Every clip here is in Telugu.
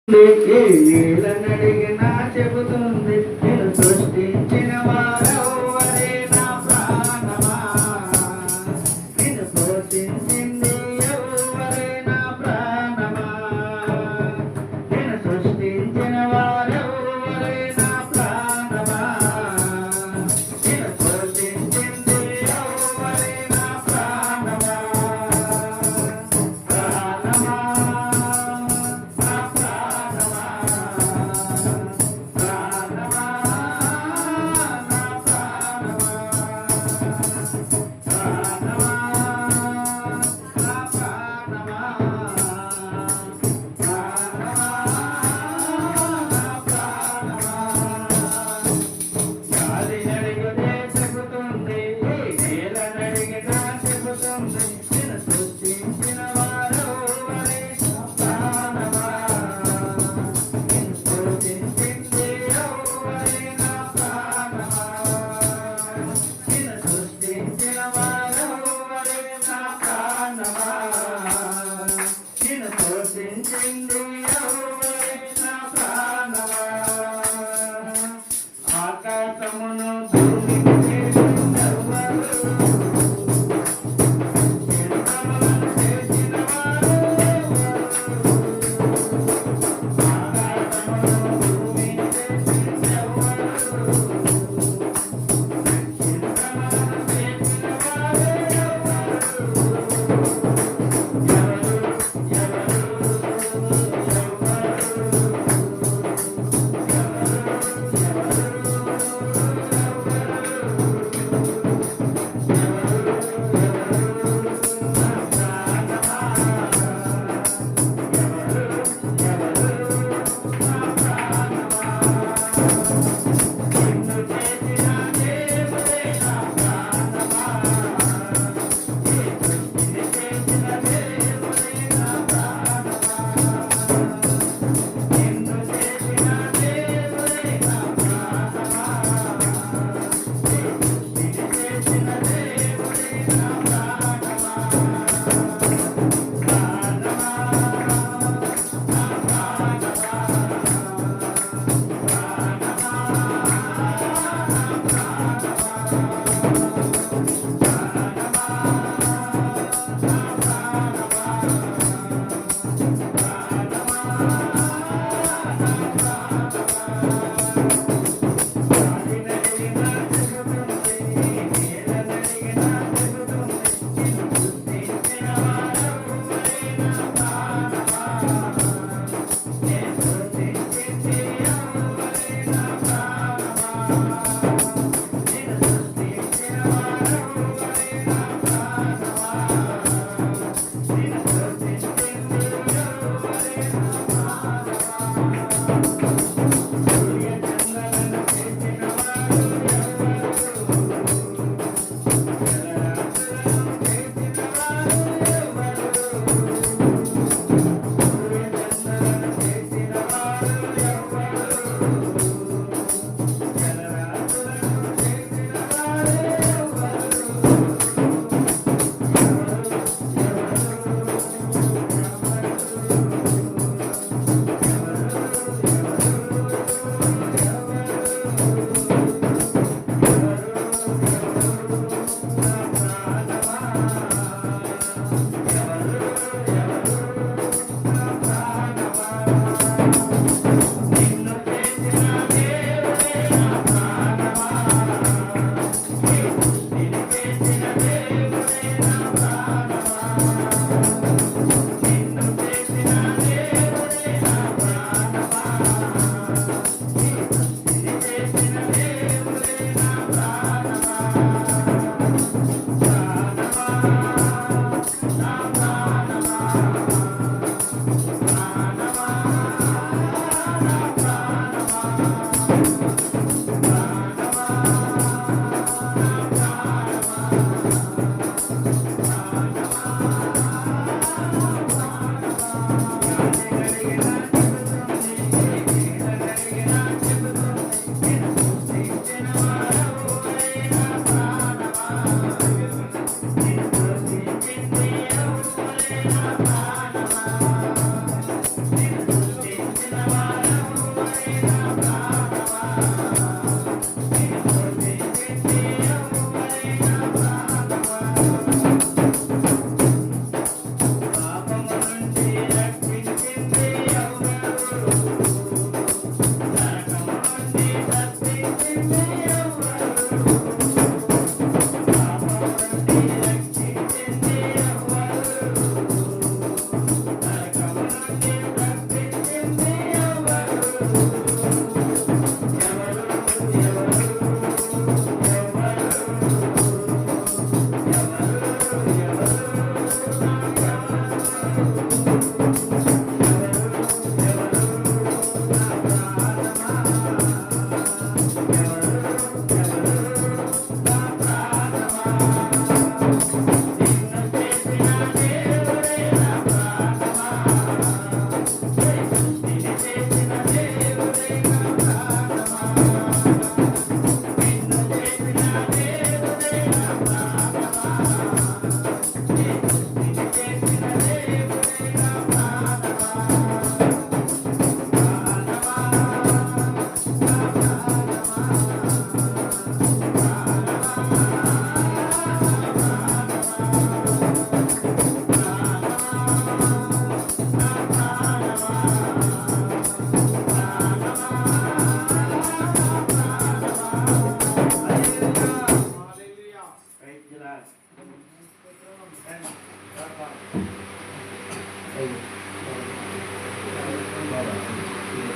నీళ్ళనడిగినా చెబుతుంది నేను సృష్టించిన వారెవ్వరే నా ప్రాణమా నిన్ను పోషించింది ఎవ్వరే నా ప్రాణమా నేను సృష్టించిన వారెవ్వరే నా ప్రాణమా నిన్ను పోషించింది ఎవ్వరే నా ప్రాణమా ప్రాణమా ఆకాశమును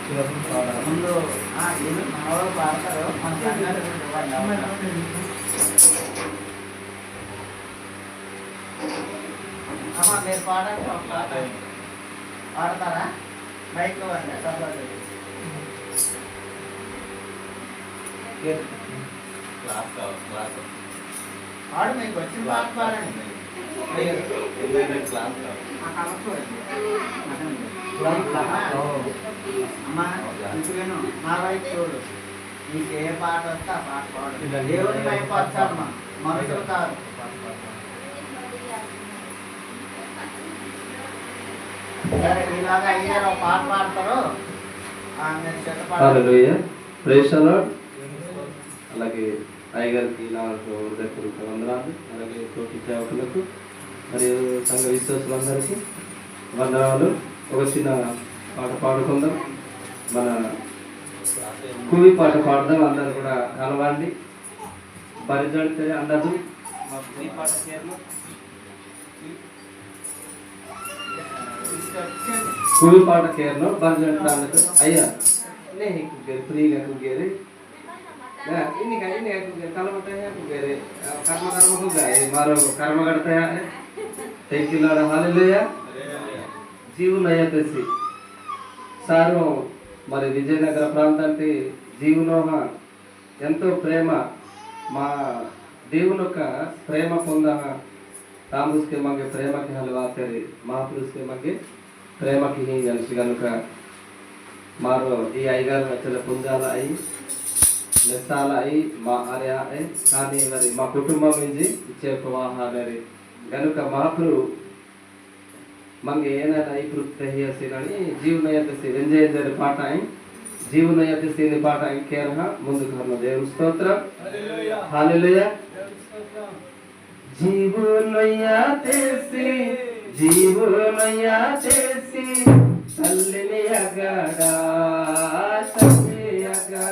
ముందు వీళ్ళు మనవాళ్ళు పాడతారు మన సంఘాలు ఇవ్వండి. అమ్మ మీరు పాడండి ఒక పాట పాడతారా? మైక్ ఇవ్వండి సభలో. పాడు మీకు వచ్చిన పాట పాడండి. అమ్మా ఇంటివేను నా వైపు చూడు, నీకు ఏ పాట వస్తే ఆ పాట పాడు. దేవుని వైపు వచ్చామ్మా, మనుషులు కాదు. సరే ఇలాగా అయ్యారు ఒక పాట పాడతారు. మీరు చెత్త పాడారు. అలాగే అయ్యగారికి నా హృదయపూర్వక వందనాలు. అలాగే తోటి సేవకులకు మరియు సంఘ విశ్వాసులందరికీ వందనాలు. ఒక చిన్న పాట పాడుకుందాం. మన కూవి పాట పాడదాం. అందరూ కూడా కలవండి. పరిజడితే అందదు మా కూవి పాట పేర్లు కూవి పాట కేర్లో పరిజడితే అందదు అయ్యా నే కుగ్గేరు ఫ్రీగా కుగ్గేరి ini aku kalau matanya aku gere karma aku gak maro karma करता है thank you Lord hallelujah జీవునయ్య తెసి సారు మరి విజయనగర ప్రాంతానికి జీవనోహ ఎంతో ప్రేమ మా దేవుని యొక్క ప్రేమ పొంద तामुसके मगे प्रेम की हलवा तेरे महापुरुष के मगे प्रेम की ही जलसी कनुक मारो ఈ ఐగారు వచ్చల పుంజాల అయి నెస్తాల అయి మా ఆర్య అయి కానీ మరి మా కుటుంబం నుంచి ఇచ్చే ప్రవాహాలని గనుక మహాపురు मंगे ಏನಾದ ಈ ಪ್ರತ್ಯಯ ಸೇನನಿ ಜೀವನಯತೆ ಸೇ ಎಂಜೆಂಜರ ಪಾಠ ಐ ಜೀವನಯತೆ ಸೇನೆ ಪಾಠ ಐ ಕೇರಹ ಮುಂದೆ ಕರ್ನ ದೇವ ಸ್ತೋತ್ರ ಹalleluya hallelujah जीवनयते से सल्ले अगड़ा सल्ले अगड़ा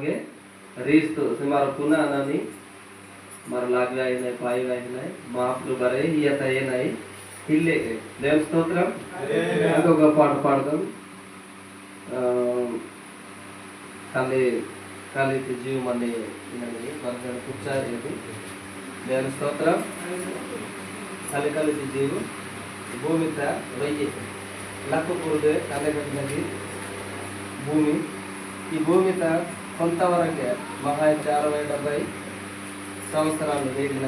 आगे रीस तो से मारा पुना नानी मारा लाग जाए नहीं पाई जाए नहीं माफ तो करे ये था ये नहीं हिल्ले देव स्तोत्रम तो का पाठ कर खाली खाली तो जीव मने इन्हें बरगन कुछ है तो देव स्तोत्रम खाली खाली तो जीव भूमि था वही लाखों पुरुषे खाली खाली नदी भूमि ఈ భూమి కొంతవరకే మహా 60-70 సంవత్సరాలు వేగిన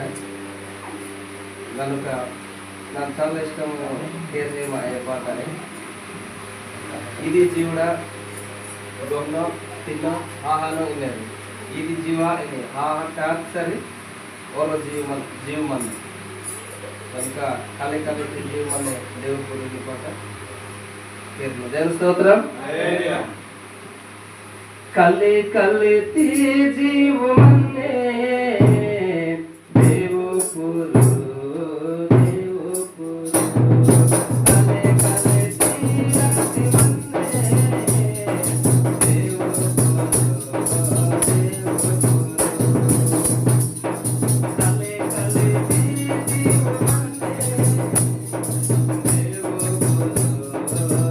కనుక నాకు చాలా ఇష్టం కేసీఎం అయ్యే పాట ఇది జీవుడ గొన్నో తిన్నో ఆహారం ఇన్నది ఇది జీవ ఇది ఆహారి ఓరో జీవమన్న కనుక కలి కలిసి జీవమనే దేవుడు గురించి పాట దేవుని స్తోత్రం कले कले ती जीव मन्ने देवो पुरु देवो पुरु कले कले ती राति मन्ने देवो पुरु देवो पुरु कले कले ती जीव मन्ने देवो पुरु देवो पुरु कले कले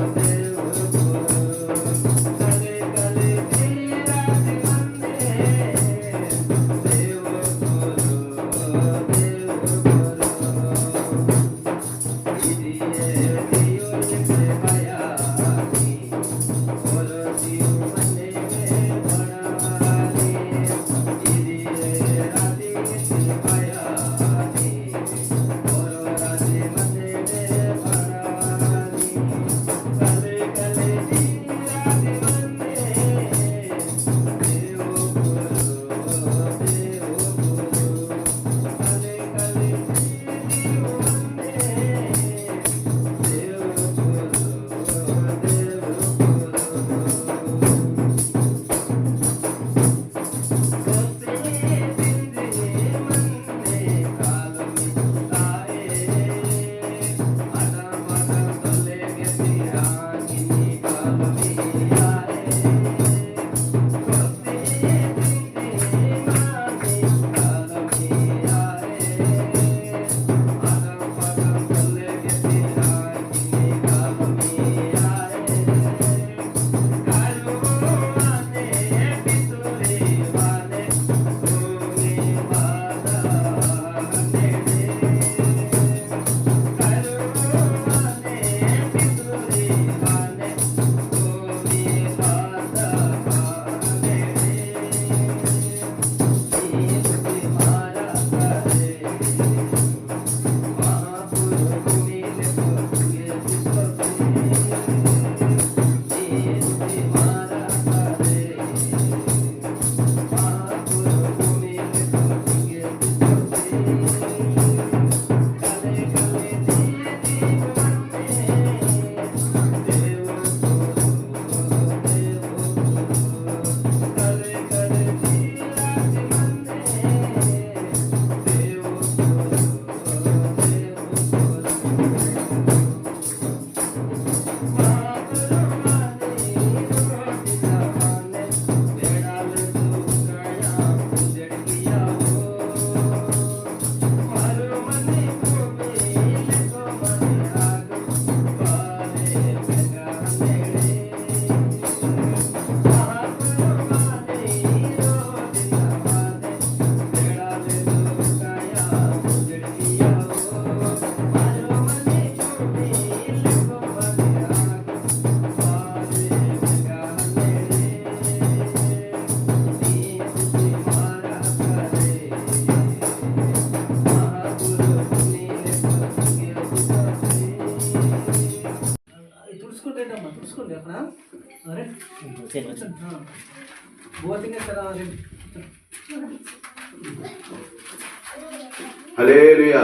హల్లెలూయా.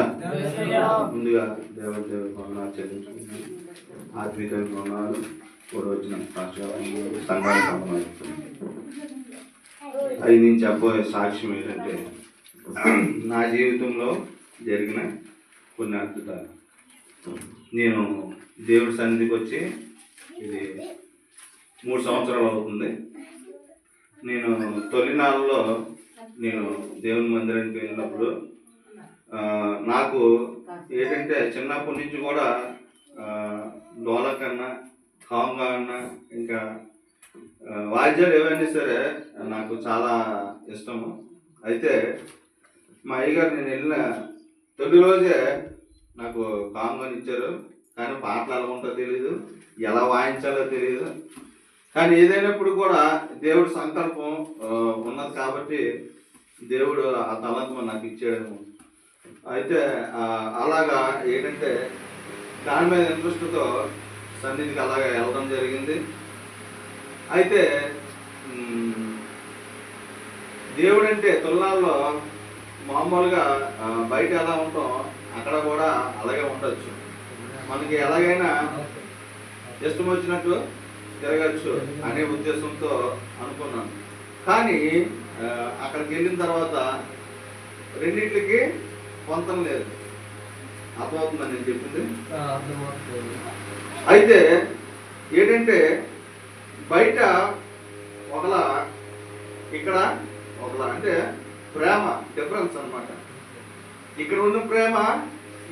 ముందుగా దేవదేవ వందనాలు చెల్లించుకుంటున్నాను. ఆత్మీయమైన వందనాలు కూడా వచ్చిన సంఘానికి వందనాలు. అది నేను చెప్పబోయే సాక్ష్యం ఏంటంటే నా జీవితంలో జరిగిన కొన్ని అద్భుతాలు. నేను దేవుడి సన్నిధికి వచ్చి ఇది 3 సంవత్సరాలు అవుతుంది. నేను తొలినాళ్ళలో నేను దేవుని మందిరానికి వెళ్ళినప్పుడు నాకు ఏంటంటే చిన్నప్పటి నుంచి కూడా డోలక్ అన్నా కాంగా అన్నా ఇంకా వాద్యాలు ఏవైనా సరే నాకు చాలా ఇష్టము. అయితే మా అయ్యగారు నేను వెళ్ళిన తొలి రోజే నాకు కాంగాని ఇచ్చారు. కానీ పాటలు ఎలా ఉంటుందో తెలియదు, ఎలా వాయించాలో తెలియదు. కానీ ఏదైనప్పుడు కూడా దేవుడు సంకల్పం ఉన్నది కాబట్టి దేవుడు ఆ తలంతం నాకు ఇచ్చాడు. అయితే అలాగా ఏంటంటే దాని మీద ఇంట్రెస్ట్తో సన్నిధికి అలాగే వెళ్ళడం జరిగింది. అయితే దేవుడు అంటే తొలినాళ్ళలో మామూలుగా బయట ఎలా ఉంటాం అక్కడ కూడా అలాగే ఉండొచ్చు. మనకి ఎలాగైనా ఇష్టం వచ్చినట్టు తిరగచ్చు అనే ఉద్దేశంతో అనుకున్నాను. కానీ అక్కడికి వెళ్ళిన తర్వాత రెండింటికి పొంతం లేదు. అర్థమవుతుందని నేను చెప్పింది. అయితే ఏంటంటే బయట ఒకలా ఇక్కడ ఒకలా అంటే ప్రేమ డిఫరెన్స్ అన్నమాట. ఇక్కడ ఉన్న ప్రేమ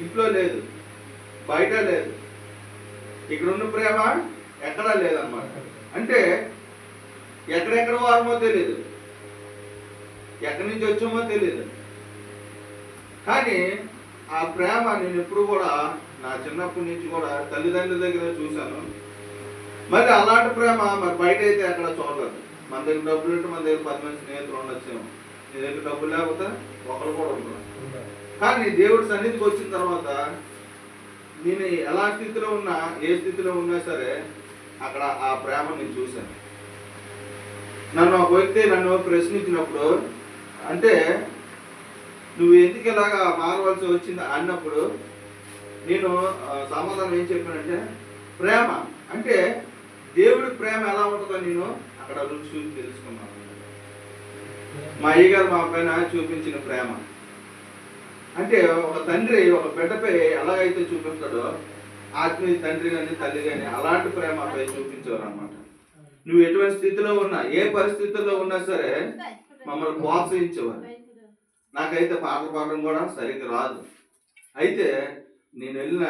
ఇంట్లో లేదు, బయట లేదు. ఇక్కడ ఉన్న ప్రేమ ఎక్కడా లేదన్నమాట. అంటే ఎక్కడెక్కడ వారమో తెలియదు, ఎక్కడి నుంచి వచ్చామో తెలియదు. కానీ ఆ ప్రేమ నేను ఎప్పుడు కూడా నా చిన్నప్పటి నుంచి కూడా తల్లిదండ్రుల దగ్గర చూశాను. మరి అలాంటి ప్రేమ మరి బయట అయితే ఎక్కడ చూడలేదు. మన దగ్గర డబ్బులు ఉంటే మన దగ్గర 10 మంది స్నేహితులు ఉండొచ్చాము. నీ దగ్గర డబ్బులు లేకపోతే ఒకరు కూడా ఉండరు. కానీ దేవుడి సన్నిధికి వచ్చిన తర్వాత నేను ఎలా స్థితిలో ఉన్నా, ఏ స్థితిలో ఉన్నా సరే అక్కడ ఆ ప్రేమ నేను చూశాను. నన్ను ఒక వ్యక్తి నన్ను ప్రశ్నించినప్పుడు, అంటే నువ్వు ఎందుకు ఇలాగా మారవలసి వచ్చింది అన్నప్పుడు నేను సమాధానం ఏం చెప్పానంటే, ప్రేమ అంటే దేవుడి ప్రేమ ఎలా ఉంటుందో నేను అక్కడ రుచి చూసి తెలుసుకున్నాను. మా అయ్యగారు మా పైన చూపించిన ప్రేమ అంటే ఒక తండ్రి ఒక బిడ్డపై ఎలాగైతే చూపిస్తాడో ఆత్మీయ తండ్రి కానీ తల్లి కానీ అలాంటి ప్రేమ పై చూపించేవారు అనమాట. నువ్వు ఎటువంటి స్థితిలో ఉన్నా, ఏ పరిస్థితుల్లో ఉన్నా సరే మమ్మల్ని ప్రోత్సహించేవారు. నాకైతే పాటలు పాడడం కూడా సరిగ్గా రాదు. అయితే నేను వెళ్ళిన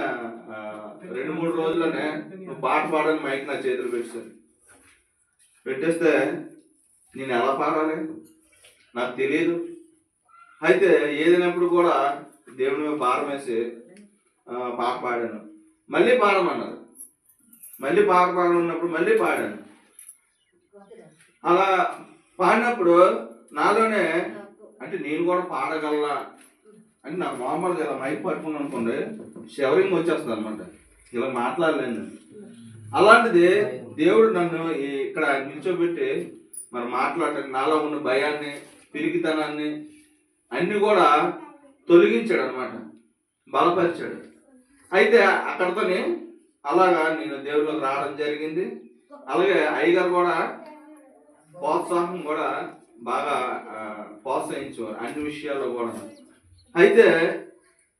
2-3 రోజుల్లోనే నువ్వు పాట పాడని మైక్ నా చేతులు పెట్టేస్తే నేను ఎలా పాడాలి నాకు తెలియదు. అయితే ఏదైనప్పుడు కూడా దేవుని మీద భారం వేసి పాట పాడాను. మళ్ళీ పాడమన్నారు, మళ్ళీ పాట పాడమన్నప్పుడు మళ్ళీ పాడాను. అలా పాడినప్పుడు నాలోనే అంటే నేను కూడా పాడగలనా అంటే నాకు మామూలుగా ఇలా మైక్ పట్టుకుని అనుకోండి షవరింగ్ వచ్చేస్తుంది అనమాట. ఇలా మాట్లాడలేను. అలాంటిది దేవుడు నన్ను ఇక్కడ నిల్చోబెట్టి మరి మాట్లాడటానికి నాలో ఉన్న భయాన్ని, పిరికితనాన్ని అన్ని కూడా తొలగించాడు అనమాట, బలపరిచాడు. అయితే అక్కడతోనే అలాగా నేను దేవుళ్ళకి రావడం జరిగింది. అలాగే అయ్యగారు కూడా ప్రోత్సాహం కూడా బాగా ప్రోత్సహించేవారు అన్ని విషయాల్లో కూడా. అయితే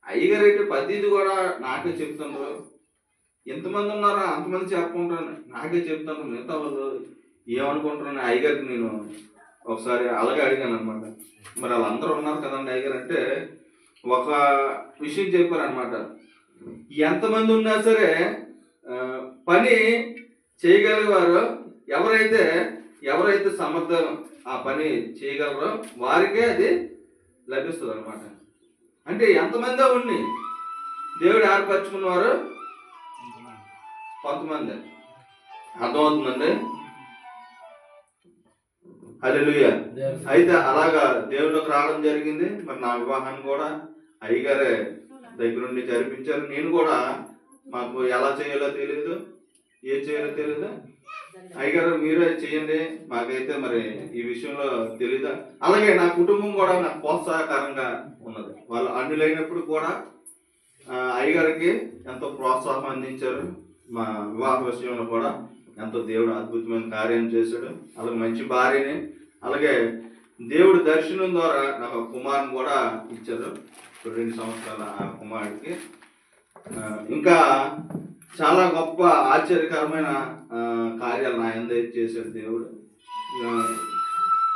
అయ్యగారు అయితే ప్రతిది కూడా నాకే చెప్తున్నారు. ఎంతమంది ఉన్నారో అంతమంది చెప్పుకుంటాను, నాకే చెప్తాను. మిగతా వాళ్ళు ఏమనుకుంటున్నాను అయ్యగారికి నేను ఒకసారి అలాగే అడిగాను అనమాట. మరి వాళ్ళందరూ ఉన్నారు కదండి అయ్యగారు అంటే ఒక విషయం చెప్పారనమాట. ఎంతమంది ఉన్నా సరే పని చేయగలిగేవారు ఎవరైతే సమర్థం ఆ పని చేయగలరో వారికే అది లభిస్తుంది అనమాట. అంటే ఎంతమందో ఉండి దేవుడు ఏర్పరచుకున్నవారు కొంతమంది. అర్థమవుతుందండి? హల్లెలూయా. అయితే అలాగా దేవుళ్ళకి రావడం జరిగింది. మరి నా వివాహాన్ని కూడా అయ్యగారే దగ్గరుండి జరిపించారు. నేను కూడా మాకు ఎలా చేయాలో తెలియదు, ఏం చేయాలో తెలియదు. అయ్యగారు మీరే చేయండి, మాకైతే మరి ఈ విషయంలో తెలీదు. అలాగే నా కుటుంబం కూడా నాకు ప్రోత్సాహకరంగా ఉన్నది. వాళ్ళు అన్యులైనప్పుడు కూడా అయ్యగారికి ఎంతో ప్రోత్సాహం అందించారు. మా వివాహ విషయంలో కూడా ఎంతో దేవుడు అద్భుతమైన కార్యం చేశాడు. అలాగే మంచి భార్యని, అలాగే దేవుడి దర్శనం ద్వారా నాకు కుమారుని కూడా ఇచ్చారు. 2 సంవత్సరాల ఆ కుమారుడికి. ఇంకా చాలా గొప్ప ఆశ్చర్యకరమైన కార్యాలు నా యందు చేశాడు దేవుడు.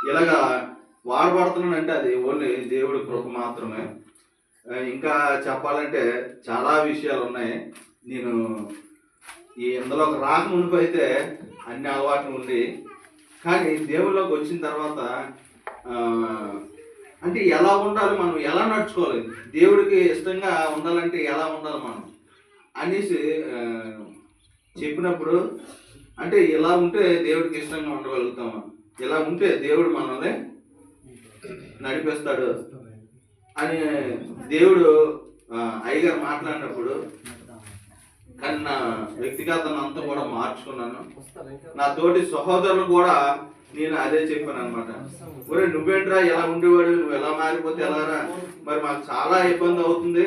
ఇలాగా వాడబడుతున్నానంటే అది ఓన్లీ దేవుడి కృప మాత్రమే. ఇంకా చెప్పాలంటే చాలా విషయాలు ఉన్నాయి. నేను ఇందులోకి రాక మునుపు అయితే అన్ని అలవాట్లు ఉండి, కానీ దేవుళ్ళలోకి వచ్చిన తర్వాత అంటే ఎలా ఉండాలి, మనం ఎలా నడుచుకోవాలి, దేవుడికి ఇష్టంగా ఉండాలంటే ఎలా ఉండాలి మనం అనేసి చెప్పినప్పుడు, అంటే ఇలా ఉంటే దేవుడికి ఇష్టంగా ఉండగలుగుతాము, ఇలా ఉంటే దేవుడు మనల్ని నడిపిస్తాడు అని దేవుడు అయ్యగారు మాట్లాడినప్పుడు, కానీ నా వ్యక్తిగతం అంతా కూడా మార్చుకున్నాను. నా తోటి సహోదరులు కూడా నేను అదే చెప్పాను అనమాట. ఒరే నువ్వేంట్రా ఎలా ఉండేవాడు, నువ్వు ఎలా మారిపోతే ఎలారా, మరి మాకు చాలా ఇబ్బంది అవుతుంది,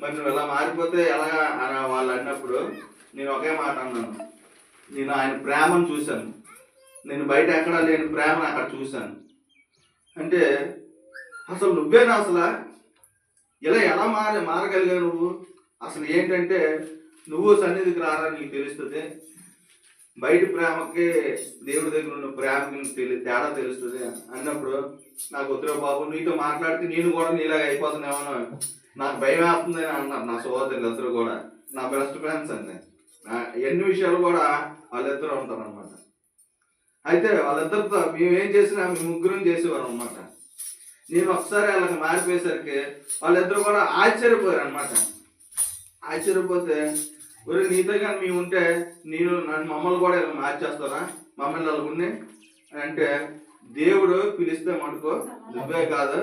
మరి నువ్వు ఎలా మారిపోతే ఎలాగా అని వాళ్ళు అన్నప్పుడు నేను ఒకే మాట అన్నాను, నేను ఆయన ప్రేమను చూశాను, నేను బయట ఎక్కడా లేని ప్రేమను అక్కడ చూశాను. అంటే అసలు నువ్వేనా అసలు ఇలా ఎలా మారగలిగావు నువ్వు, అసలు ఏంటంటే నువ్వు సన్నిధికి రారా నీకు తెలుస్తుంది, బయట ప్రేమకి దేవుడి దగ్గర ఉన్న ప్రేమకి తేడా తెలుస్తుంది అన్నప్పుడు, నాకు వద్దురా బాబు నీతో మాట్లాడితే నేను కూడా నీలాగా అయిపోతున్నామో నాకు భయం వేస్తుంది అని అన్నారు నా సోదరులు ఇద్దరు కూడా, నా బెస్ట్ ఫ్రెండ్స్ అండి. ఎన్ని విషయాలు కూడా వాళ్ళిద్దరు ఉంటారు అనమాట. అయితే వాళ్ళిద్దరితో మేమేం చేసినా మేము ముగ్గురం చేసేవారు అనమాట. నేను ఒకసారి వాళ్ళకి మారిపోయేసరికి వాళ్ళిద్దరు కూడా ఆశ్చర్యపోయారు అనమాట. ఆశ్చర్యపోతే ఒరే నీతో కానీ మేము ఉంటే మమ్మల్ని కూడా ఇలా మార్చేస్తారా, మమ్మల్ని అలా ఉండి అంటే, దేవుడు పిలిస్తే మటుకు నువ్వే కాదు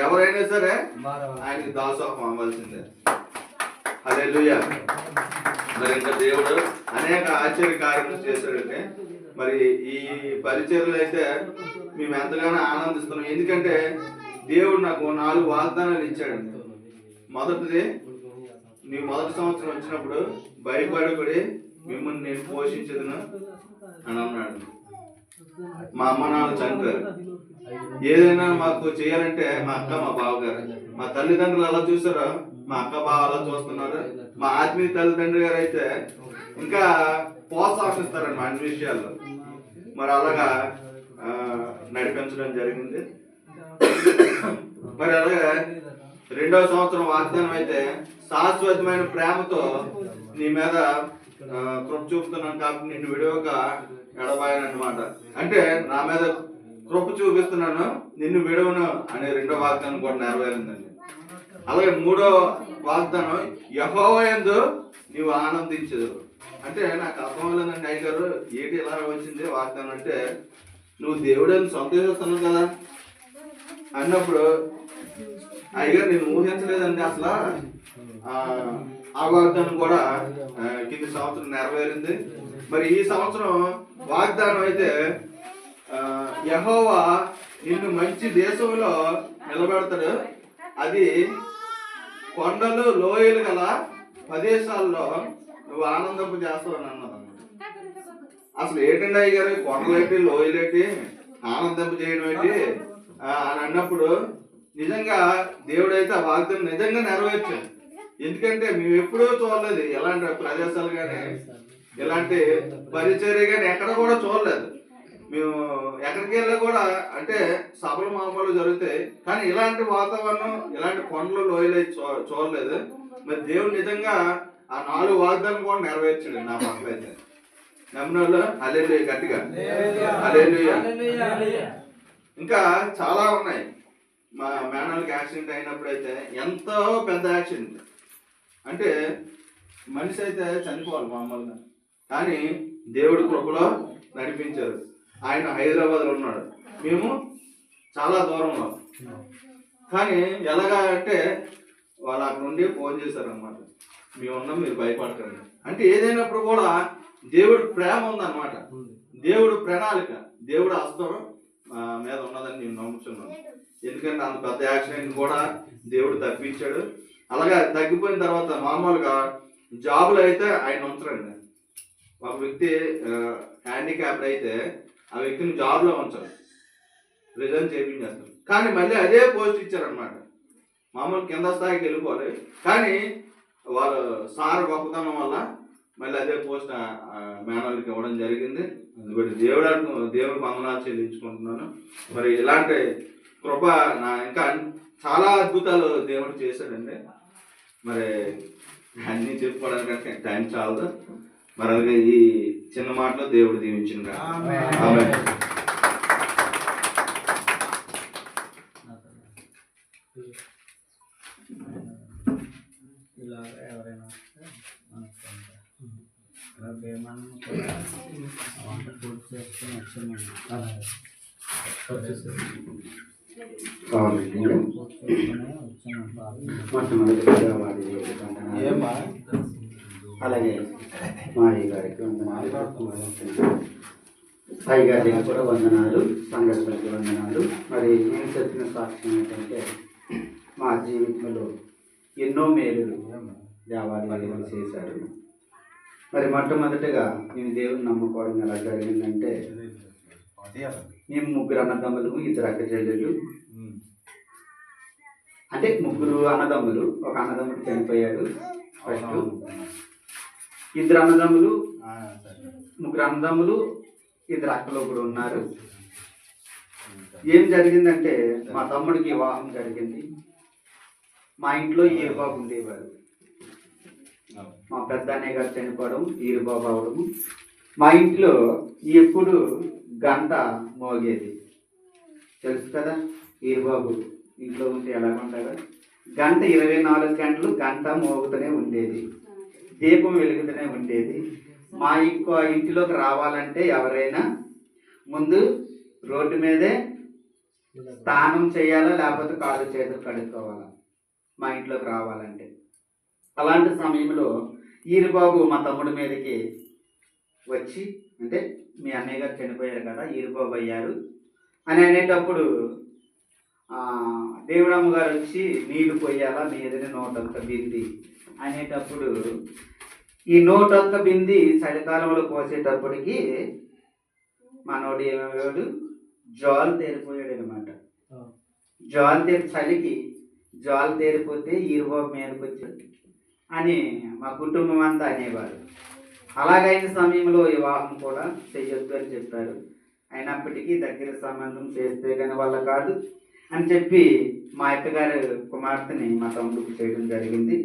ఎవరైనా సరే ఆయనకి దాసోహం అవ్వాల్సిందే. హల్లెలూయా. మరి ఇంకా దేవుడు అనేక ఆశ్చర్య కార్యక్రమాలు చేశాడంటే, మరి ఈ పరిచర్యలు అయితే మేము ఎంతగానో ఆనందిస్తున్నాం. ఎందుకంటే దేవుడు నాకు 4 వాగ్దానాలు ఇచ్చాడండి. మొదటిది, నీ మొదటి సంవత్సరం వచ్చినప్పుడు భయపడబడి మిమ్మల్ని నేను పోషించదును అని అన్నాడు. మా అమ్మ నాన్న చనిపోయారు, ఏదైనా మాకు చేయాలంటే మా అక్క మా బావగారు, మా తల్లిదండ్రులు అలా చూసారో మా అక్క బావ అలా చూస్తున్నారు. మా ఆత్మీయ తల్లిదండ్రులు గారు అయితే ఇంకా ప్రోత్సహిస్తారండి అన్ని విషయాల్లో. మరి అలాగా నడిపించడం జరిగింది. మరి అలాగే 2వ సంవత్సరం వాగ్దానం అయితే, శాశ్వతమైన ప్రేమతో నీ మీద కృప చూపుతున్నాను కాబట్టి నిన్ను విడవక ఎడబాయను అన్నమాట. అంటే నా మీద కృప చూపిస్తున్నాను, నిన్ను విడవను అనే 2వ వాగ్దానం కూడా నెరవేరిందండి. అలాగే 3వ వాగ్దానం, యెహోవా యందు నీవు ఆనందించదు. అంటే నాకు అర్థం అవ్వలేదండి అయ్యగారు, ఏంటి ఇలా వచ్చింది వాగ్దానం అంటే, నువ్వు దేవుడని సంతోషిస్తున్నావు కదా అన్నప్పుడు, అయ్యగారు నేను ఊహించలేదండి అసలు ఆ వాగ్దానం కూడా కింది సంవత్సరం నెరవేరింది. మరి ఈ సంవత్సరం వాగ్దానం అయితే, యెహోవా నిన్ను మంచి దేశంలో నిలబెడతాడు, అది కొండలు లోయలు గల ప్రదేశాల్లో నువ్వు ఆనందింప చేస్తావు అని అన్నది. అసలు ఏంటండి అయ్యగారు, కొండలేంటి లోయలేంటి ఆనందింప చేయడం ఏంటి అని అన్నప్పుడు, నిజంగా దేవుడైతే ఆ వాగ్దానం నిజంగా నెరవేర్చాడు. ఎందుకంటే మేము ఎప్పుడూ చూడలేదు ఎలాంటి ప్రదేశాలు కానీ ఇలాంటి పరిచర్య కానీ ఎక్కడ కూడా చూడలేదు. మేము ఎక్కడికి వెళ్ళా కూడా అంటే సభలు మామూలు జరుగుతాయి, కానీ ఇలాంటి వాతావరణం ఇలాంటి కొండలు లోయలు చూడలేదు. మరి దేవుడు నిజంగా ఆ 4 వాగ్దానం కూడా నెరవేర్చాడు నా పట్ల అయితే. నమ్మినోళ్ళు హల్లెలూయా గట్టిగా హల్లెలూయా. ఇంకా చాలా ఉన్నాయి. మా మేనల్కి యాక్సిడెంట్ అయినప్పుడు అయితే ఎంతో పెద్ద యాక్సిడెంట్, అంటే మనిషి అయితే చనిపోవాలి మామూలుగా, కానీ దేవుడి కృపలో నడిపించారు. ఆయన హైదరాబాద్లో ఉన్నాడు, మేము చాలా దూరంలో. కానీ ఎలాగా అంటే వాళ్ళు అక్కడ నుండి ఫోన్ చేశారనమాట, మేము ఉన్నాం మీరు భయపడకండి అంటే. ఏదైనప్పుడు కూడా దేవుడి ప్రేమ ఉందన్నమాట, దేవుడు ప్రణాళిక, దేవుడు హస్తం మీద ఉన్నదని నేను నమ్ముతున్నాను. ఎందుకంటే అంత పెద్ద యాక్సిడెంట్ కూడా దేవుడు తప్పించాడు. అలాగే తగ్గిపోయిన తర్వాత మామూలుగా జాబులు అయితే ఆయన ఉంచరండి. ఒక వ్యక్తి హ్యాండిక్యాప్డ్ అయితే ఆ వ్యక్తిని జాబ్లో ఉంచాలి, రిజైన్ చేయించేస్తారు. కానీ మళ్ళీ అదే పోస్ట్ ఇచ్చారనమాట. మామూలు కింద స్థాయికి వెళ్ళిపోవాలి, కానీ వాళ్ళు సార్ గొప్పతనం వల్ల మళ్ళీ అదే పోస్ట్ మేనల్కి ఇవ్వడం జరిగింది. అందుబట్టి దేవుడు వందనాలు చెల్లించుకుంటున్నాను. మరి ఇలాంటి కృప ఇంకా చాలా అద్భుతాలు దేవుడు చేశాడండి. మరి అన్నీ చెప్పుకోవడానికి టైం చాలదు. మరి అలాగే ఈ చిన్న మాటలో దేవుడు దీవించింది. ఇలాగ ఎవరైనా వస్తే భీమాన్ని కూడా వంట పూర్తి చేసుకుని వచ్చామండి. అలాగే మాయ గారికి సాయి గారికి కూడా వందనాలు, సంఘటనకి వందనాలు. మరి నేను చెప్పిన సాక్ష్యం ఏంటంటే మా జీవితంలో ఎన్నో మేలులు దేవాలయాలు చేశారు. మరి మొట్టమొదటిగా నేను దేవుని నమ్ముకోవడం ఎలా జరిగిందంటే, మేము 3 అన్నదమ్ములు, 2 అక్క చెల్లెళ్ళు. అంటే 3 అన్నదమ్ములు, ఒక అన్నదమ్ముడు చనిపోయాడు ఫస్ట్. 2 అన్నదమ్ములు, 3 అన్నదమ్ములు, 2 అక్కలు కూడా ఉన్నారు. ఏం జరిగిందంటే మా తమ్ముడికి వివాహం జరిగింది. మా ఇంట్లో ఈరుబాబు ఉండేవారు. మా పెద్ద అన్నయ్య గారు చనిపోవడం, ఈరుబాబు అవడము. మా ఇంట్లో ఎప్పుడు గంట మోగేది తెలుసు కదా. ఈరుబాబు ఇంట్లో ఉంటే ఎలా ఉంటాడో, గంట 24 గంటలు గంట మోగుతూనే ఉండేది, దీపం వెలుగుతూనే ఉండేది. మా ఇంటిలోకి రావాలంటే ఎవరైనా ముందు రోడ్డు మీదే స్నానం చేయాలా, లేకపోతే కాళ్ళు చేతులు కడుక్కోవాలా మా ఇంట్లోకి రావాలంటే. అలాంటి సమయంలో ఈరుబాబు మా తమ్ముడి మీదకి వచ్చి, అంటే మీ అన్నయ్య గారు చనిపోయారు కదా, ఈరుబాబు అయ్యారు అని అనేటప్పుడు దేవుడమ్మ గారు వచ్చి నీళ్లు పోయాలా మీదని 101 బింది అనేటప్పుడు, ఈ 101 బింది చలికాలంలో పోసేటప్పటికి మనోడు ఏమయ్యాడు, జాలు తేరిపోయాడు అనమాట. చలికి జాలు తేరిపోతే ఈరుబాబు మీదకి వచ్చాడు అని మా కుటుంబం అంతా అనేవారు. అలాగైన సమయంలో వివాహం కూడా చేయొద్దు అని చెప్పారు. అయినప్పటికీ దగ్గర సంబంధం చేస్తే కానీ వాళ్ళ కాదు అని చెప్పి మా అక్కగారి కుమార్తెని మా తమ్ముడికి చేయడం జరిగింది.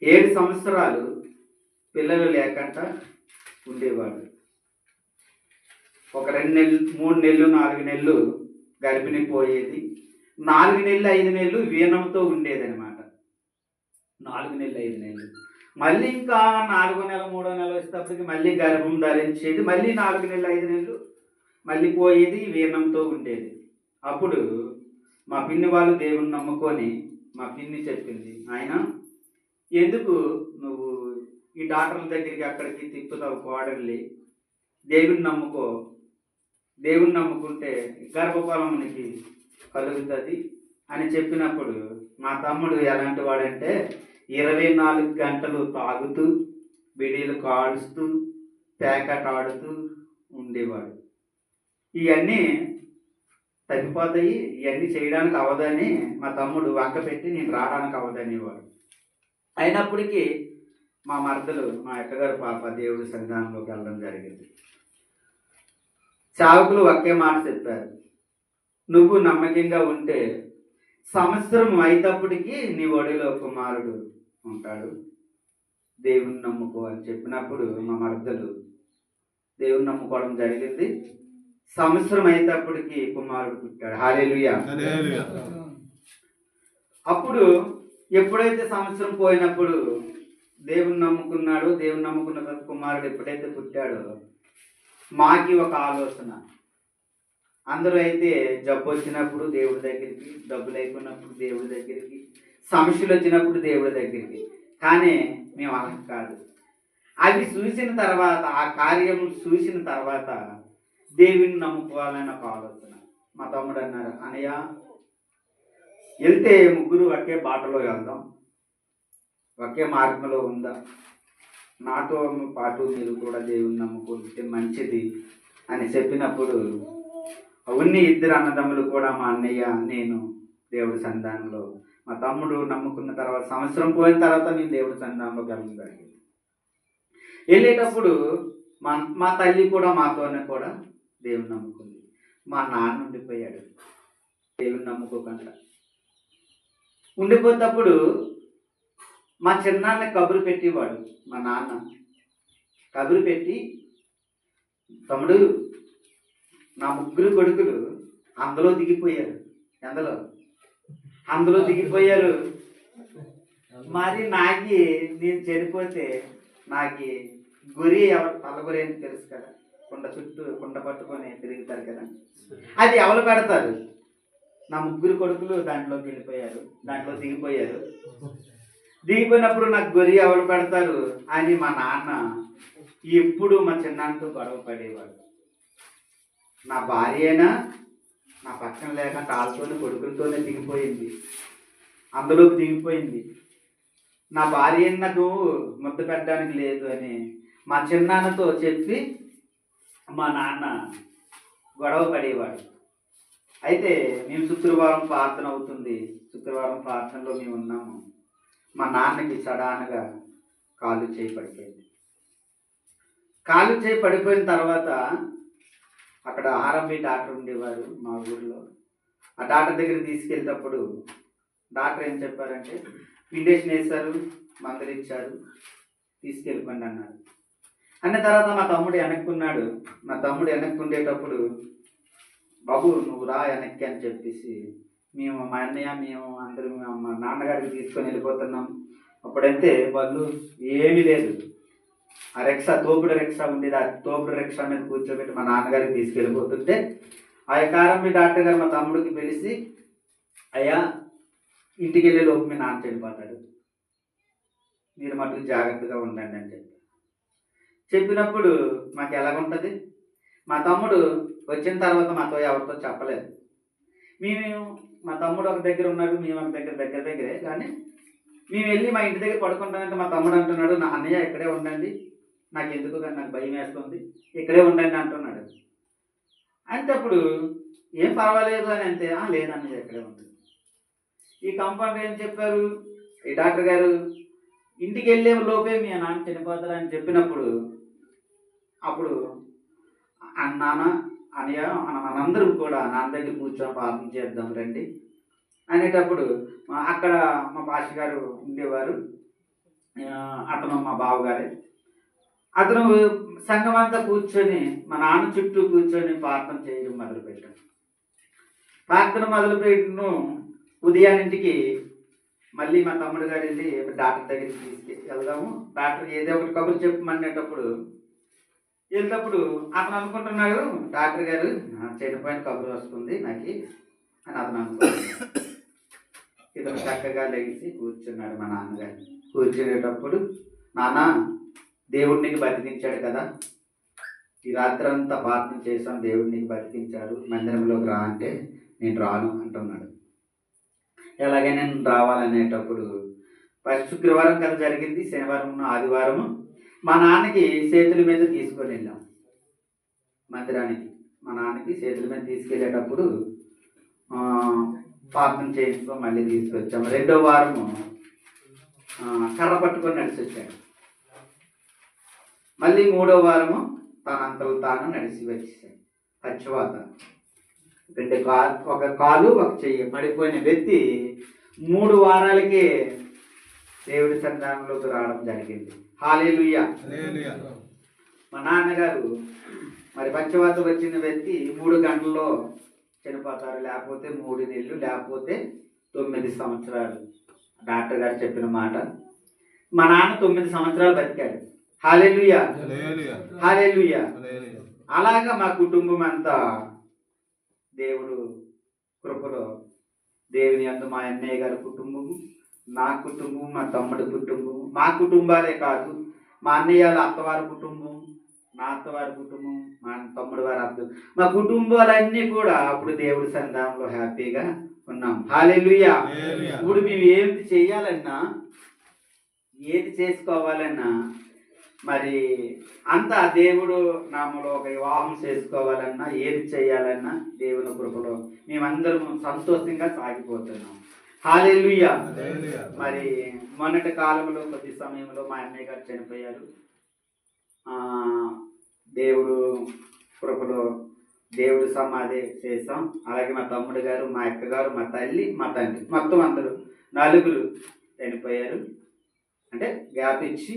7 సంవత్సరాలు పిల్లలు లేకుండా ఉండేవాడు. ఒక 2 నెలలు, 3 నెలలు, 4 నెలలు గర్భిణి పోయేది. 4 నెలలు, 5 నెలలు వీణంతో ఉండేది అనమాట. 4 నెలలు, 5 నెలలు. మళ్ళీ ఇంకా 4వ నెల, 3వ నెల వచ్చేటప్పటికి మళ్ళీ గర్భం ధరించేది. మళ్ళీ 4 నెలలు, 5 నెలలు మళ్ళీ పోయేది, వీణంతో ఉండేది. అప్పుడు మా పిన్ని వాళ్ళు దేవుని నమ్ముకొని మా పిన్ని చెప్పింది, ఆయన ఎందుకు నువ్వు ఈ డాక్టర్ల దగ్గరికి అక్కడికి తిప్పుతావు కోడల్ని, దేవుని నమ్ముకో, దేవుని నమ్ముకుంటే గర్భఫలం నీకు కలుగుతుంది అని చెప్పినప్పుడు మా తమ్ముడు ఎలాంటి వాడంటే 24 గంటలు తాగుతూ, బిడీలు కాడుస్తూ, ప్యాకెట్ ఆడుతూ ఉండేవాడు. ఇవన్నీ తగ్గిపోతాయి, ఇవన్నీ చేయడానికి అవ్వదని మా తమ్ముడు వంక పెట్టి నేను రావడానికి అవ్వదనేవాడు. అయినప్పటికీ మా మరదలు, మా అక్కగారు పాప దేవుడి సన్నిధానంలోకి వెళ్ళడం జరిగింది. సేవకులు ఒకే మాట చెప్పారు, నువ్వు నమ్మకంగా ఉంటే సంవత్సరం అయినప్పటికీ నీ ఒడిలో కుమారుడు ఉంటాడు, దేవుని నమ్ముకో అని చెప్పినప్పుడు మా మరదలు దేవుని నమ్ముకోవడం జరిగింది. సంవత్సరం అయినప్పటికీ కుమారుడు పుట్టాడు. హల్లెలూయా. అప్పుడు ఎప్పుడైతే సంవత్సరం పోయినప్పుడు దేవుని నమ్ముకున్నాడు, దేవుని నమ్ముకున్న కుమారుడు ఎప్పుడైతే పుట్టాడో మాకి ఒక ఆలోచన, అందరూ అయితే జబ్బు వచ్చినప్పుడు దేవుడి దగ్గరికి, డబ్బులు అయిపోయినప్పుడు దేవుడి దగ్గరికి, సమస్యలు వచ్చినప్పుడు దేవుడి దగ్గరికి. కానీ మేము అలా కాదు. అవి చూసిన తర్వాత, ఆ కార్యం చూసిన తర్వాత దేవుని నమ్ముకోవాలని ఒక ఆలోచన. మా తమ్ముడు అన్నారు, అన్నయ్య వెళ్తే ముగ్గురు ఒకే బాటలో వెళ్దాం, ఒకే మార్గంలో ఉందా, నాతో పాటు మీరు కూడా దేవుని నమ్ముకుంటే మంచిది అని చెప్పినప్పుడు అవన్నీ 2 అన్నదమ్ములు కూడా, మా అన్నయ్య, నేను దేవుడి సన్నిధానంలో, మా తమ్ముడు నమ్ముకున్న తర్వాత సంవత్సరం పోయిన తర్వాత మేము దేవుడి సన్నిధానంలోకి వెళ్ళడం జరిగింది. వెళ్ళేటప్పుడు మా మా తల్లి కూడా మాతోనే కూడా దేవుని నమ్ముకుంది. మా నాన్న ఉండిపోయాడు దేవుని నమ్ముకోకుండా. ఉండిపోతప్పుడు మా చిన్నాన్న కబురు పెట్టేవాడు. మా నాన్న కబురు పెట్టి, తమ్ముడు నా 3 కొడుకులు అందులో దిగిపోయారు. అందులో దిగిపోయారు. మరి నాకి నేను చనిపోతే నాకి గురి ఎవరు తలగురి అని తెలుసు కదా, కుండ పట్టుకొని తిరుగుతారు కదా, అది ఎవరు పెడతారు? నా 3 కొడుకులు దాంట్లోకి వెళ్ళిపోయారు, దాంట్లో దిగిపోయారు. దిగిపోయినప్పుడు నాకు గొరి ఎవరు పెడతారు అని మా నాన్న ఎప్పుడు మా చిన్నాన్నతో గొడవ పడేవాడు. నా భార్యనా నా పక్కన లేక కాళ్ళతోనే కొడుకులతోనే దిగిపోయింది, అందులోకి దిగిపోయింది. నా భార్య నాకు ముద్దు పెట్టడానికి లేదు అని మా చిన్నాన్నతో చెప్పి మా నాన్న గొడవ పడేవాడు. అయితే మేము శుక్రవారం ప్రార్థన అవుతుంది, శుక్రవారం ప్రార్థనలో మేము ఉన్నాము. మా నాన్నకి సడానగా కాలు చేయి పడిపోయింది. కాలు చేయి పడిపోయిన తర్వాత అక్కడ ఆర్ఎంపీ డాక్టర్ ఉండేవారు మా ఊళ్ళో. ఆ డాక్టర్ దగ్గర తీసుకెళ్ళేటప్పుడు డాక్టర్ ఏం చెప్పారంటే, ఇంజెక్షన్ వేశారు, మందులు ఇచ్చారు, తీసుకెళ్ళిపోండి అన్నారు. అన్న తర్వాత మా తమ్ముడు వెనక్కున్నాడు. మా తమ్ముడు వెనక్కి ఉండేటప్పుడు, బాబు నువ్వు రా వెనక్కి అని చెప్పేసి మా అన్నయ్య మేము అందరం మా నాన్నగారికి తీసుకొని వెళ్ళిపోతున్నాం. అప్పుడైతే వాళ్ళు ఏమీ లేదు, ఆ రిక్షా తోపుడు రిక్షా ఉండేది, ఆ తోపుడు రిక్షా మీద కూర్చోబెట్టి మా నాన్నగారికి తీసుకెళ్ళిపోతుంటే ఆ యొక్క ఆర్ఎంపీ డాక్టర్ గారు మా తమ్ముడికి పిలిచి, అయ్యా ఇంటికి వెళ్ళే లోపు మీ నాన్న చనిపోతాడు, మీరు మటుకు జాగ్రత్తగా ఉండండి అని చెప్పినప్పుడు మాకు ఎలాగుంటుంది? మా తమ్ముడు వచ్చిన తర్వాత మాతో ఎవరితో చెప్పలేదు. మా తమ్ముడు ఒక దగ్గర ఉన్నాడు, మేము ఒక దగ్గరే. కానీ మేము వెళ్ళి మా ఇంటి దగ్గర పడుకుంటానంటే మా తమ్ముడు అంటున్నాడు, నా అన్నయ్య ఇక్కడే ఉండండి, నాకు ఎందుకు కానీ నాకు భయం వేస్తుంది, ఇక్కడే ఉండండి అంటున్నాడు. అంటే అప్పుడు ఏం పర్వాలేదు అని అంతే, లేదన్నయ్య ఇక్కడే ఉంటుంది. ఈ కంపౌండర్ ఏం చెప్పారు, ఈ డాక్టర్ గారు, ఇంటికి వెళ్ళే లోపే మీ నాన్న చనిపోతారని చెప్పినప్పుడు అప్పుడు నాన్న అన్నయ్య మనందరం కూడా నాన్న దగ్గర కూర్చొని ప్రార్థన చేద్దాం రండి అనేటప్పుడు అక్కడ మా పాస్టర్ గారు ఉండేవారు, అతను మా బావగారే. అతను సంఘం అంతా కూర్చొని మా నాన్న చుట్టూ కూర్చొని ప్రార్థన చేయడం మొదలుపెట్టాం. ప్రార్థన మొదలుపెట్టిన ఉదయాన్నింటికి మళ్ళీ మా తమ్ముడు గారు వెళ్ళి డాక్టర్ దగ్గరికి వెళ్దాము, డాక్టర్ ఏదో ఒకటి కబురు చెప్పమనేటప్పుడు వెళ్ళినప్పుడు అతను అనుకుంటున్నాడు, డాక్టర్ గారు చనిపోయిన కబురు వస్తుంది నాకు అని అతను అనుకుంటున్నాడు. ఇతను చక్కగా లెగిసి కూర్చున్నాడు. మా నాన్నగారు కూర్చునేటప్పుడు, నాన్న దేవుడికి బతికించాడు కదా, ఈ రాత్రి అంతా ప్రార్థన చేసాం, దేవుడికి బతికించాడు, మందిరంలోకి రా అంటే నేను రాను అంటున్నాడు. ఎలాగైనా నేను రావాలనేటప్పుడు ఫస్ట్ శుక్రవారం కదా జరిగింది, శనివారం ఆదివారం మా నాన్నకి చేతుల మీద తీసుకొని వెళ్ళాం మందిరానికి. మా నాన్నకి చేతుల మీద తీసుకెళ్ళేటప్పుడు ప్రార్థన చేయించుకో మళ్ళీ తీసుకొచ్చాము. 2వ వారము కర్ర పట్టుకొని నడిచి వచ్చాడు. మళ్ళీ 3వ వారము తనంతలో తాను నడిచి వచ్చేసాడు. పచ్చివాత ఒక కాలు ఒక చెయ్యి పడిపోయిన వ్యక్తి 3 వారాలకే దేవుడి సన్నిధానంలోకి రావడం జరిగింది. హల్లెలూయా. మా నాన్నగారు మరి పక్షవాత వచ్చిన వ్యక్తి 3 గంటల్లో చనిపోతారు, లేకపోతే 3 నెలలు, లేకపోతే 9 సంవత్సరాలు. డాక్టర్ గారు చెప్పిన మాట. మా నాన్న 9 సంవత్సరాలు బతికాడు. హల్లెలూయా, హల్లెలూయా. అలాగా మా కుటుంబం అంతా దేవుడు కృపలో, దేవుని యందు మా అన్నయ్య గారి కుటుంబము, నా కుటుంబం, మా తమ్ముడి కుటుంబం, మా కుటుంబాలే కాదు, మా అన్నయ్య అత్తవారి కుటుంబం, నా అత్తవారి కుటుంబం, మా తమ్ముడు వారి అత్త, మా కుటుంబాలన్నీ కూడా అప్పుడు దేవుడి సన్నిధానంలో హ్యాపీగా ఉన్నాం. హల్లెలూయా. ఇప్పుడు మేము ఏది చేయాలన్నా, ఏది చేసుకోవాలన్నా, మరి అంతా దేవుడు నామలో ఒక వివాహం చేసుకోవాలన్నా, ఏది చేయాలన్నా దేవుని కృపలో మేమందరం సంతోషంగా సాగిపోతున్నాం. హల్లెలూయా. మరి మొన్నటి కాలంలో కొద్ది సమయంలో మా అన్నయ్య గారు చనిపోయారు. దేవుడు కృపలో దేవుడు సమాధి చేసాం. అలాగే మా తమ్ముడు గారు, మా అక్క గారు, మా తల్లి, మా తండ్రి మొత్తం అందరూ 4 చనిపోయారు. అంటే గ్యాప్ ఇచ్చి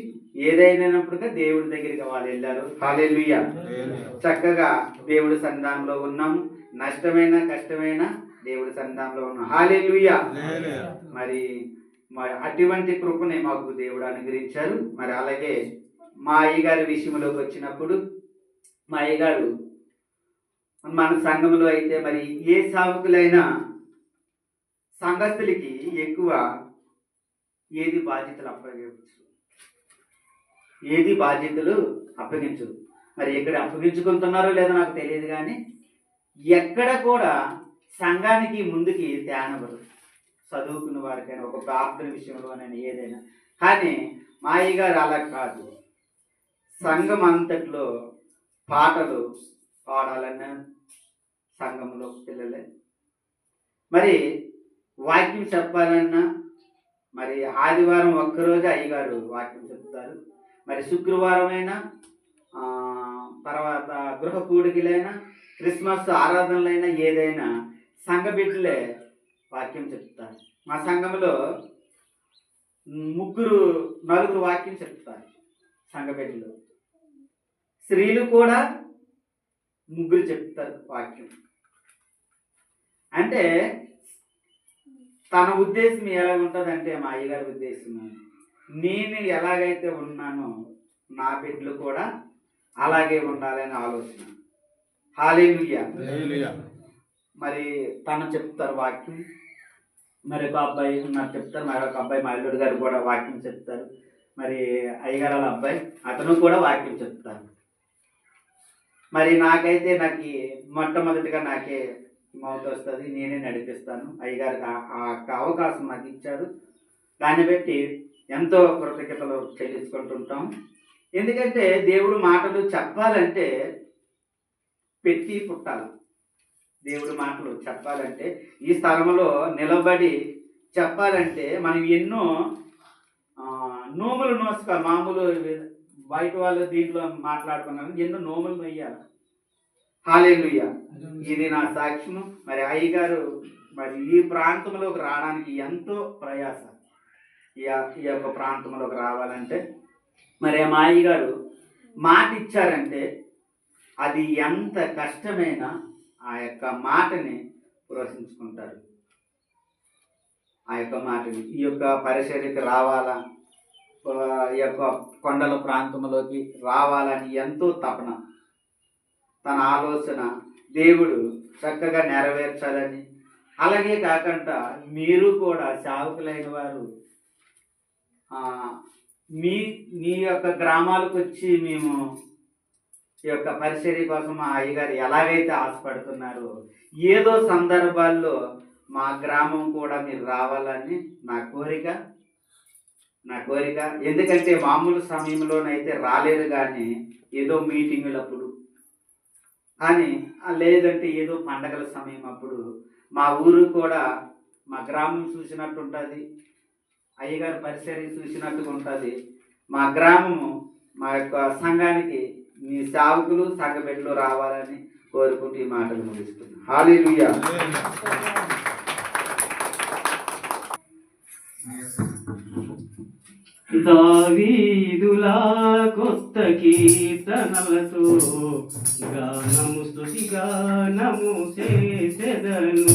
ఏదైనాప్పుడుగా దేవుడి దగ్గరికి వాళ్ళు వెళ్ళారు. హల్లెలూయా. చక్కగా దేవుడి సన్నిధానంలో ఉన్నాము. నష్టమైన కష్టమైన దేవుడి సన్నిధానంలో ఉన్నాం. హల్లెలూయా. మరి అటువంటి కృపని మాకు దేవుడు అనుగ్రహించారు. మరి అలాగే మా అయ్యగారి విషయంలోకి వచ్చినప్పుడు మా అయ్యగారు మన సంఘంలో అయితే మరి ఏ సేవకులైనా సంఘస్థులకి ఎక్కువ ఏది బాధ్యతలు అప్పగించరు. మరి ఎక్కడ అప్పగించుకుంటున్నారో లేదో నాకు తెలియదు, కానీ ఎక్కడ కూడా సంఘానికి ముందుకి తేనవరు. చదువుకున్న వారికైనా ఒక ప్రార్థన విషయంలోనైనా ఏదైనా. కానీ మా అయ్యగారు అలా కాదు. సంఘం అంతట్లో పాటలు పాడాలన్నా సంఘంలో పిల్లలే, మరి వాక్యం చెప్పాలన్నా మరి ఆదివారం ఒక్కరోజు అయ్యగారు వాక్యం చెప్తారు. మరి శుక్రవారం అయినా తర్వాత గృహ కూడికలైనా క్రిస్మస్ ఆరాధనలైనా ఏదైనా సంఘ బిడ్డలే వాక్యం చెప్తారు. మా సంఘంలో 4 వాక్యం చెప్తారు సంఘ బిడ్డలు. స్త్రీలు కూడా 3 చెప్తారు వాక్యం. అంటే తన ఉద్దేశం ఎలా ఉంటుందంటే, మా అయ్యగారి ఉద్దేశం, నేను ఎలాగైతే ఉన్నానో నా బిడ్డలు కూడా అలాగే ఉండాలని ఆలోచన. హల్లెలూయా. మరి తను చెప్తారు వాక్యం. మరి ఒక అబ్బాయి నాకు చెప్తారు. మరి ఒక అబ్బాయి మా అల్లుడు గారు కూడా వాక్యం చెప్తారు. మరి అయ్యగారు వాళ్ళ అబ్బాయి అతను కూడా వాక్యం చెప్తారు. మరి నాకు మొట్టమొదటిగా నాకే మౌత్ వస్తుంది, నేనే నడిపిస్తాను. అయ్యగారికి ఆ అవకాశం నాకు ఇచ్చారు. దాన్ని బట్టి ఎంతో కృతజ్ఞతలు చెల్లించుకుంటుంటాం. ఎందుకంటే దేవుడు మాటలు చెప్పాలంటే పెట్టి పుట్టాలి. దేవుడు మాటలు చెప్పాలంటే ఈ స్థలంలో నిలబడి చెప్పాలంటే మనం ఎన్నో నోములు నోసుకోవాలి. మామూలు బయట వాళ్ళు దీంట్లో మాట్లాడుకున్నాను, ఎన్నో నోములు నొయ్యాలి. హల్లెలూయా. ఇది నా సాక్ష్యము. మరి అయ్యగారు మరి ఈ ప్రాంతంలోకి రావడానికి ఎంతో ప్రయాస. ఈ యొక్క ప్రాంతంలోకి రావాలంటే మరి మా అయ్యగారు మాట ఇచ్చారంటే అది ఎంత కష్టమైనా ఆ యొక్క మాటని ప్రోత్సహించుకుంటారు. ఆ యొక్క మాటని ఈ యొక్క పరిచర్యకి రావాలా, ఈ యొక్క కొండల ప్రాంతంలోకి రావాలని ఎంతో తపన, తన ఆలోచన దేవుడు చక్కగా నెరవేర్చాలని. అలాగే కాకుండా మీరు కూడా సేవకులైన వారు మీ యొక్క గ్రామాలకు వచ్చి మేము ఈ యొక్క పరిచర్య కోసం మా అయ్యగారు ఎలాగైతే ఆశపడుతున్నారో ఏదో సందర్భాల్లో మా గ్రామం కూడా మీరు రావాలని నా కోరిక. ఎందుకంటే మామూలు సమయంలోనైతే రాలేరు, కానీ ఏదో మీటింగులప్పుడు కానీ లేదంటే ఏదో పండగల సమయం అప్పుడు మా ఊరు కూడా మా గ్రామం చూసినట్టు ఉంటుంది, అయ్యగారి పరిచర్య చూసినట్టుగా ఉంటుంది. మా గ్రామము మా యొక్క సంఘానికి మీ సేవకులు సంఘ బిడ్డలు రావాలని కోరుకుంటూ ఈ మాటలు ముగిస్తున్నాను. హల్లెలూయా. దావీదులా కొత్త కీర్తనలతో గానము స్తుతి గానము చేసెదను.